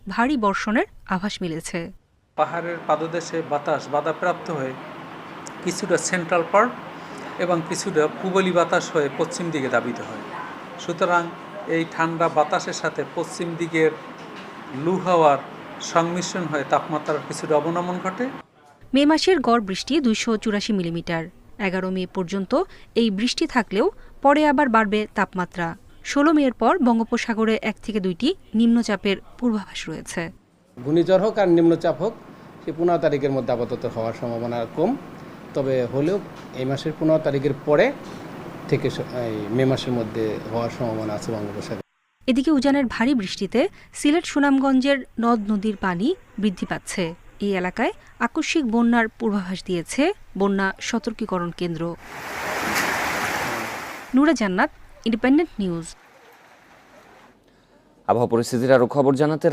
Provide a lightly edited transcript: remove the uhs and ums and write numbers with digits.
ভারী বর্ষণের আভাস মিলেছে। পাহাড়ের পাদদেশে বাতাস বাধাপ্রাপ্ত হয়ে কিছুটা সেন্ট্রাল পার্ট এবং কিছুটা পূবলি বাতাস হয়ে পশ্চিম দিকে ধাবিত হয়। সুতরাং এই ঠান্ডা বাতাসের সাথে পশ্চিম দিকের লু হাওয়ার সংমিশ্রণ হয়ে তাপমাত্রার কিছুটা অবনমন ঘটে। মে মাসের গড় বৃষ্টি 284 মিলিমিটার। 11 মে পর্যন্ত এই বৃষ্টি থাকলেও পরে আবার বাড়বে তাপমাত্রা। 16 মের পর বঙ্গোপসাগরে 1 থেকে 2টি নিম্নচাপের পূর্বাভাস রয়েছে। ঘূর্ণিঝড় হোক আর নিম্নচাপ হোক, সে 15 তারিখের মধ্যে আপাতত হওয়ার সম্ভাবনা কম। তবে হলেও এই মাসের 15 তারিখের পরে থেকে মে মাসের মধ্যে হওয়ার সম্ভাবনা আছে বঙ্গোপসাগরে। এদিকে উজানের ভারী বৃষ্টিতে সিলেট সুনামগঞ্জের নদ নদীর পানি বৃদ্ধি পাচ্ছে। এই এলাকায় আকস্মিক বন্যার পূর্বাভাস দিয়েছে বন্যা সতর্কীকরণ কেন্দ্র। নূরা জান্নাত, ইন্ডিপেন্ডেন্ট নিউজ। আবহাওয়া পরিস্থিতির আরো খবর জানাতে